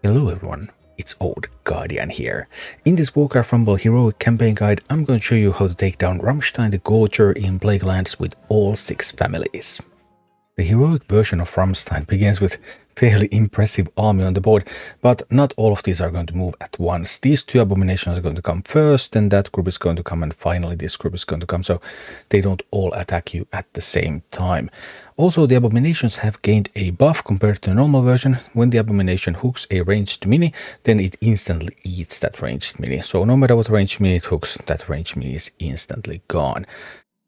Hello everyone, it's Old Guardian here. In this Warcraft Rumble HEROIC campaign guide, I'm going to show you how to take down Ramstein the Gorger in Plaguelands with all 6 families. The heroic version of Ramstein begins with fairly impressive army on the board, but not all of these are going to move at once. These 2 abominations are going to come first, then that group is going to come, and finally this group is going to come, so they don't all attack you at the same time. Also, the abominations have gained a buff compared to the normal version. When the abomination hooks a ranged mini, then it instantly eats that ranged mini. So no matter what ranged mini it hooks, that ranged mini is instantly gone.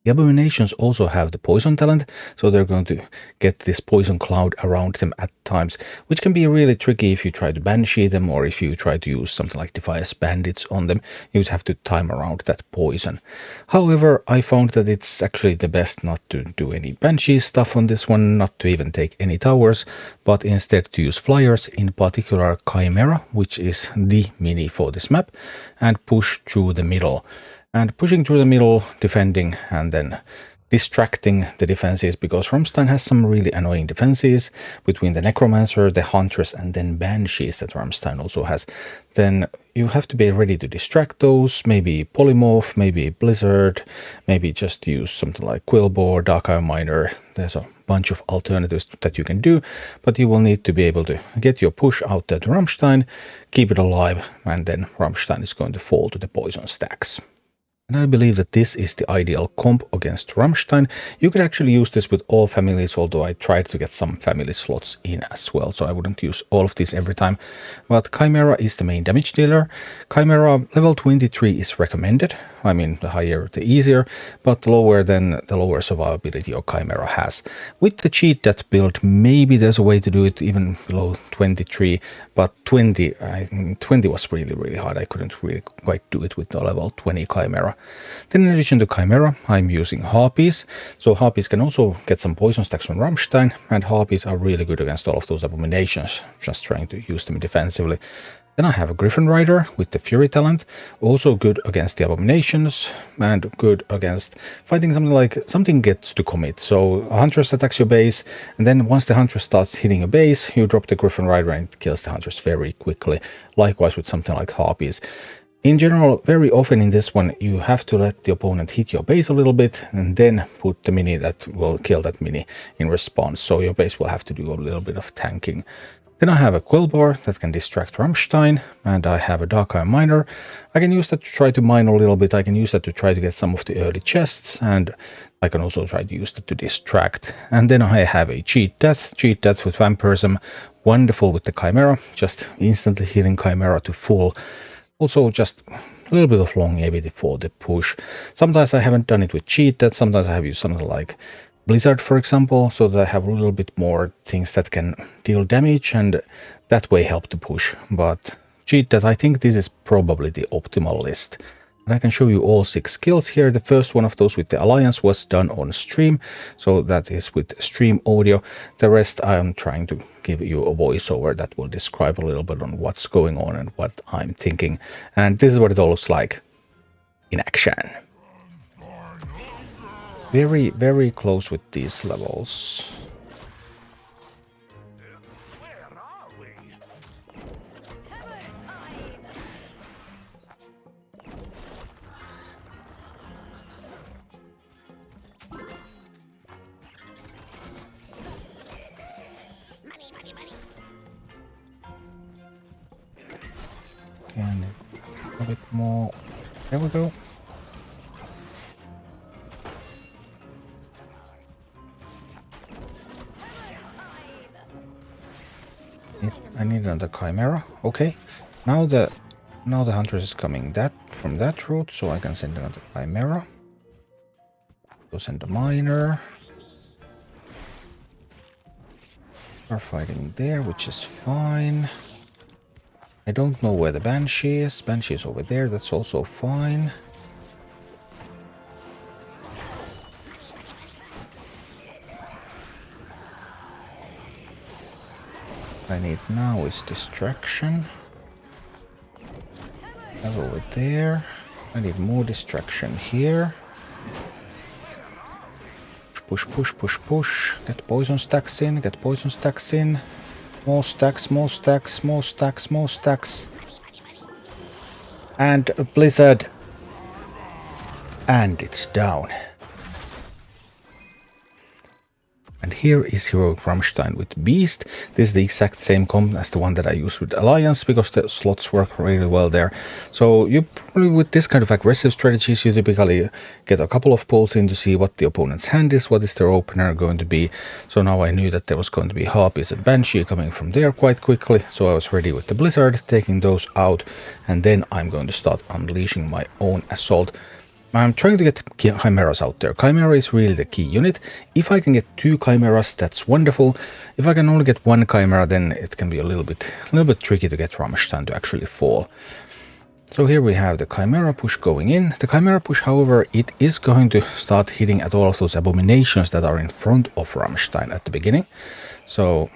The abominations also have the poison talent, so they're going to get this poison cloud around them at times, which can be really tricky if you try to banshee them or if you try to use something like Defiance Bandits on them. You just have to time around that poison. However, I found that it's actually the best not to do any banshee stuff on this one, not to even take any towers, but instead to use flyers, in particular Chimera, which is the mini for this map, and push through the middle. And pushing through the middle, defending, and then distracting the defenses, because Ramstein has some really annoying defenses between the Necromancer, the Huntress, and then Banshees that Ramstein also has. Then you have to be ready to distract those, maybe Polymorph, maybe Blizzard, maybe just use something like Quillbore, Dark Eye Miner. There's a bunch of alternatives that you can do, but you will need to be able to get your push out there to Ramstein, keep it alive, and then Ramstein is going to fall to the poison stacks. And I believe that this is the ideal comp against Ramstein. You could actually use this with all families, although I tried to get some family slots in as well, so I wouldn't use all of this every time. But Chimera is the main damage dealer. Chimera level 23 is recommended. I mean, the higher the easier, but lower than the lower survivability your Chimera has. With the cheat death build, maybe there's a way to do it even below 23, but 20 was really hard. I couldn't really quite do it with the level 20 Chimera. Then in addition to Chimera, I'm using Harpies. So Harpies can also get some poison stacks from Ramstein, and Harpies are really good against all of those abominations, just trying to use them defensively. Then I have a Griffin Rider with the Fury talent, also good against the abominations and good against fighting something like something gets to commit. So a Huntress attacks your base, and then once the Huntress starts hitting a base, you drop the Griffin Rider and it kills the Huntress very quickly. Likewise with something like Harpies. In general, very often in this one, you have to let the opponent hit your base a little bit and then put the mini that will kill that mini in response. So your base will have to do a little bit of tanking. Then I have a Quillbore that can distract Ramstein, and I have a Dark Eye Miner. I can use that to try to mine a little bit. I can use that to try to get some of the early chests, and I can also try to use that to distract. And then I have a Cheat Death with Vampirism, wonderful with the Chimera, just instantly healing Chimera to full. Also just a little bit of longevity for the push. Sometimes I haven't done it with Cheat Death, sometimes I have used something like Blizzard, for example, so that I have a little bit more things that can deal damage and that way help the push. But Cheat Death, I think this is probably the optimal list. And I can show you all 6 skills here. The first one of those with the Alliance was done on stream, so that is with stream audio. The rest I am trying to give you a voiceover that will describe a little bit on what's going on and what I'm thinking. And this is what it all looks like in action. Very close with these levels. And a bit more. There we go. I need another Chimera. Okay. Now the Huntress is coming from that route, so I can send another Chimera. Go send a Miner. Are fighting there, which is fine. I don't know where the Banshee is. Banshee is over there, that's also fine. I need now is distraction. Over there. I need more distraction here. Push, push, push, push. Get poison stacks in, get poison stacks in. More stacks, more stacks, more stacks, more stacks. And a blizzard. And it's down. And here is Heroic Ramstein with Beast. This is the exact same comp as the one that I used with Alliance, because the slots work really well there. So you probably, with this kind of aggressive strategies, you typically get a couple of pulls in to see what the opponent's hand is, what is their opener going to be. So now I knew that there was going to be Harpies and Banshee coming from there quite quickly, so I was ready with the Blizzard, taking those out, and then I'm going to start unleashing my own assault. I'm trying to get Chimeras out there. Chimera is really the key unit. If I can get 2 Chimeras, that's wonderful. If I can only get 1 Chimera, then it can be a little bit tricky to get Ramstein to actually fall. So here we have the Chimera push going in. The Chimera push, however, it is going to start hitting at all of those abominations that are in front of Ramstein at the beginning. So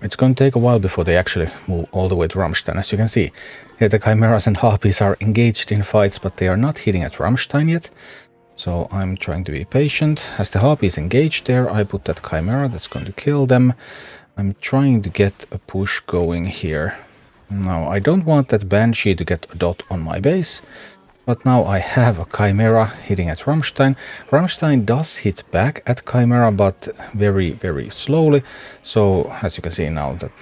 it's going to take a while before they actually move all the way to Ramstein. As you can see, here the Chimeras and Harpies are engaged in fights, but they are not hitting at Ramstein yet. So I'm trying to be patient. As the Harpies engage there, I put that Chimera that's going to kill them. I'm trying to get a push going here. Now, I don't want that Banshee to get a dot on my base, but now I have a Chimera hitting at Ramstein. Ramstein does hit back at Chimera, but very, very slowly. So, as you can see now that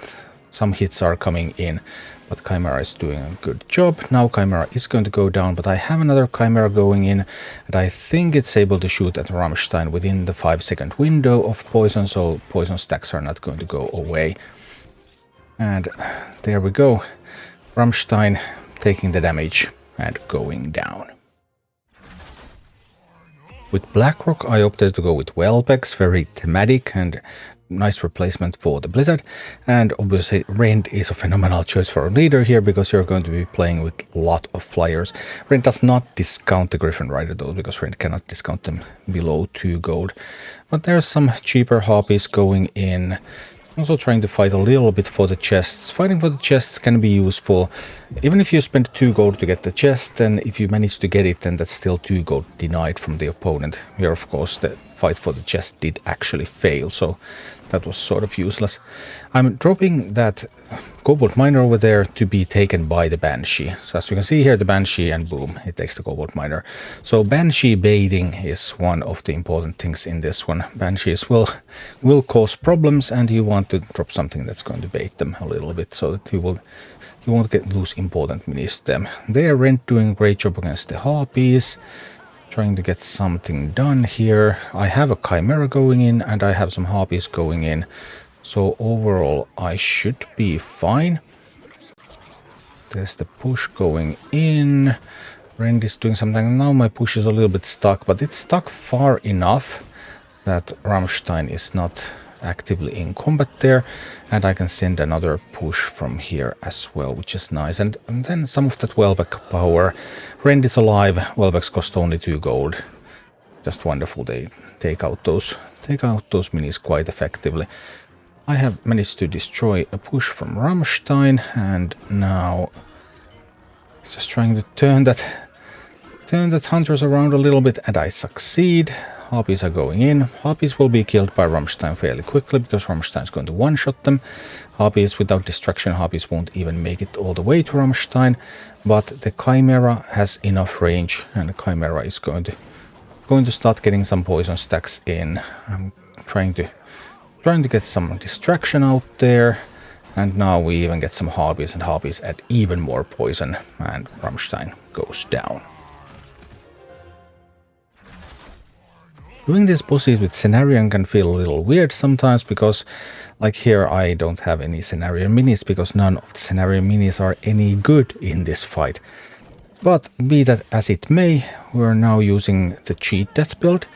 some hits are coming in, but Chimera is doing a good job. Now Chimera is going to go down, but I have another Chimera going in, and I think it's able to shoot at Ramstein within the 5-second window of poison, so poison stacks are not going to go away. And there we go. Ramstein taking the damage and going down. With Blackrock, I opted to go with Whelpex, very thematic and nice replacement for the Blizzard. And obviously Rend is a phenomenal choice for a leader here, because you're going to be playing with a lot of flyers. Rend does not discount the Griffin Rider though, because Rend cannot discount them below 2 gold. But there's some cheaper Harpies going in. Also trying to fight a little bit for the chests. Fighting for the chests can be useful. Even if you spend 2 gold to get the chest, then if you manage to get it, then that's still 2 gold denied from the opponent. Here, of course, the fight for the chest did actually fail, so that was sort of useless. I'm dropping that Cobalt Miner over there to be taken by the Banshee. So as you can see here, the Banshee, and boom, it takes the Cobalt Miner. So Banshee baiting is one of the important things in this one. Banshees will cause problems, and you want to drop something that's going to bait them a little bit, so that you won't lose important minis to them. They are Rend doing a great job against the Harpies. Trying to get something done here. I have a Chimera going in, and I have some Harpies going in. So overall, I should be fine. There's the push going in. Rend is doing something. Now my push is a little bit stuck, but it's stuck far enough that Ramstein is not actively in combat there, and I can send another push from here as well, which is nice. And then some of that Whelpex power. Rend is alive. Whelpex cost only 2 gold. Just wonderful. They take out those minis quite effectively. I have managed to destroy a push from Ramstein, and now just trying to turn that hunters around a little bit, and I succeed. Harpies are going in. Harpies will be killed by Ramstein fairly quickly, because Ramstein is going to one-shot them. Harpies, without distraction, Harpies won't even make it all the way to Ramstein. But the Chimera has enough range, and the Chimera is going to start getting some poison stacks in. I'm trying to get some distraction out there. And now we even get some Harpies, and Harpies add even more poison, and Ramstein goes down. Doing these bosses with Cenarion can feel a little weird sometimes, because like here I don't have any Cenarion minis, because none of the Cenarion minis are any good in this fight. But be that as it may, we're now using the cheat death build,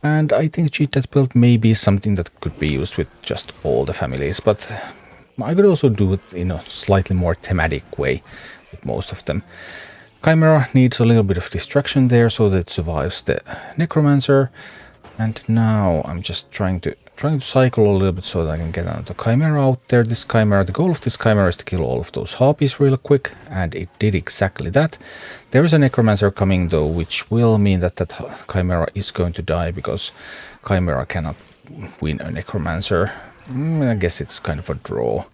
and I think cheat death build may be something that could be used with just all the families, but I could also do it in a slightly more thematic way with most of them. Chimera needs a little bit of distraction there so that it survives the Necromancer. And now I'm just trying to cycle a little bit so that I can get another Chimera out there. This Chimera, the goal of this Chimera is to kill all of those Harpies real quick, and it did exactly that. There is a Necromancer coming though, which will mean that Chimera is going to die, because Chimera cannot win a Necromancer. I guess it's kind of a draw.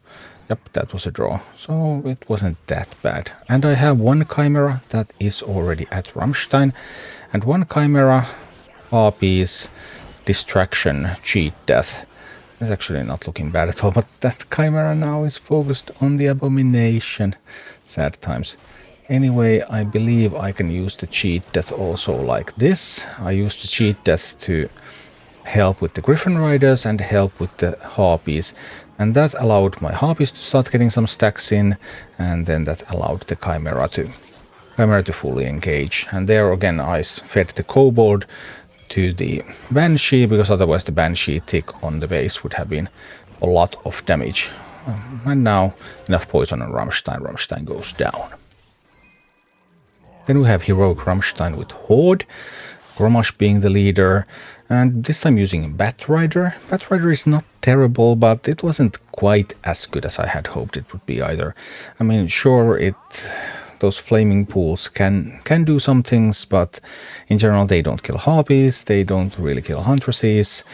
Yep, that was a draw. So it wasn't that bad. And I have one Chimera that is already at Ramstein. And one Chimera, Harpies, Distraction, Cheat Death. It's actually not looking bad at all, but that Chimera now is focused on the Abomination. Sad times. Anyway, I believe I can use the Cheat Death also like this. I used the Cheat Death to help with the Griffin Riders and help with the Harpies. And that allowed my Harpies to start getting some stacks in, and then that allowed the Chimera to fully engage. And there again I fed the Kobold to the Banshee, because otherwise the Banshee tick on the base would have been a lot of damage. And now enough poison on Ramstein. Ramstein goes down. Then we have Heroic Ramstein with Horde, Gromash being the leader, and this time using Batrider. Batrider is not terrible, but it wasn't quite as good as I had hoped it would be either. I mean, sure, those flaming pools can do some things, but in general they don't kill Harpies, they don't really kill Huntresses,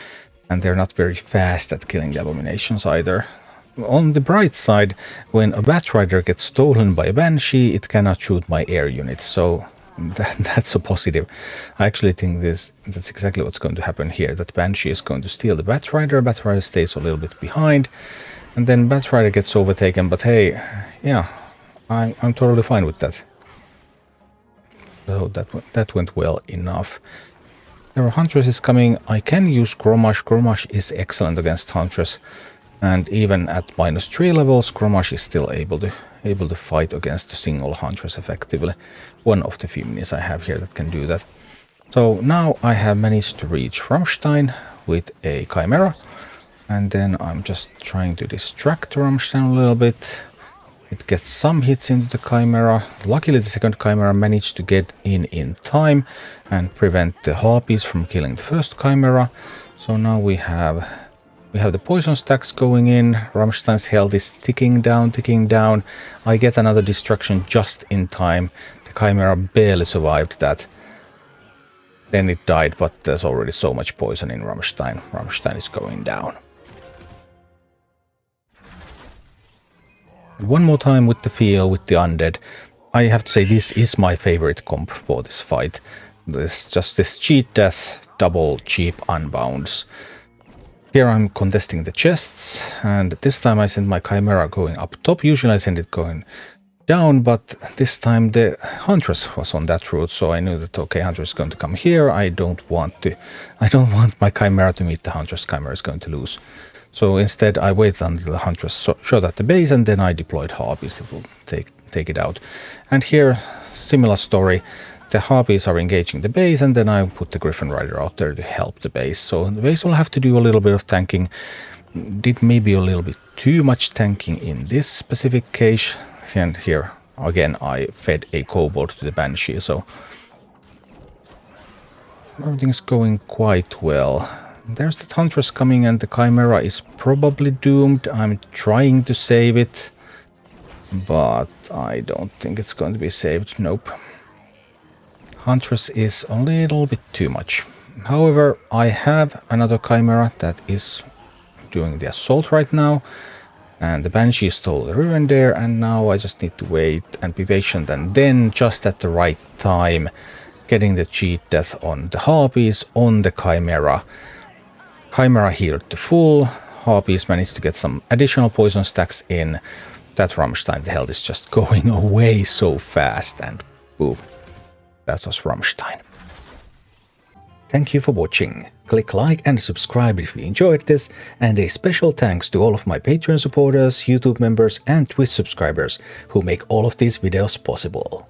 and they're not very fast at killing the Abominations either. On the bright side, when a Batrider gets stolen by a Banshee, it cannot shoot my air units, so that's a positive. I actually think that's exactly what's going to happen here, that Banshee is going to steal the Batrider, Batrider stays a little bit behind, and then Batrider gets overtaken, but hey, yeah, I'm totally fine with that. So that went well enough. There are Huntresses coming. I can use Gromash. Gromash is excellent against Huntress. And even at -3 levels, Gromash is still able to fight against a single Huntress effectively. One of the few minis I have here that can do that. So now I have managed to reach Ramstein with a Chimera. And then I'm just trying to distract Ramstein a little bit. It gets some hits into the Chimera. Luckily the second Chimera managed to get in time and prevent the Harpies from killing the first Chimera. So now we have the poison stacks going in. Ramstein's health is ticking down. I get another destruction just in time. The Chimera barely survived that. Then it died, but there's already so much poison in Ramstein. Ramstein is going down. One more time with the feel, with the Undead. I have to say this is my favorite comp for this fight. This Cheat Death, double cheap unbounds. Here I'm contesting the chests, and this time I send my Chimera going up top. Usually I send it going down, but this time the Huntress was on that route, so I knew that okay, Huntress is going to come here. I don't want my Chimera to meet the Huntress. Chimera is going to lose. So instead I waited until the Huntress shot at the base, and then I deployed Harpies that will take it out. And here, similar story. The Harpies are engaging the base, and then I put the Griffin Rider out there to help the base. So the base will have to do a little bit of tanking. Did maybe a little bit too much tanking in this specific case. And here, again, I fed a Kobold to the Banshee, so everything's going quite well. There's the Huntress coming, and the Chimera is probably doomed. I'm trying to save it, but I don't think it's going to be saved. Nope. Huntress is a little bit too much. However, I have another Chimera that is doing the assault right now, and the Banshee stole the Rivendare, and now I just need to wait and be patient, and then just at the right time getting the Cheat Death on the Harpies on the Chimera. Chimera healed to full. Harpies managed to get some additional poison stacks in. That Ramstein, the health is just going away so fast, and boom. That was Ramstein. Thank you for watching. Click like and subscribe if you enjoyed this, and a special thanks to all of my Patreon supporters, YouTube members and Twitch subscribers who make all of these videos possible.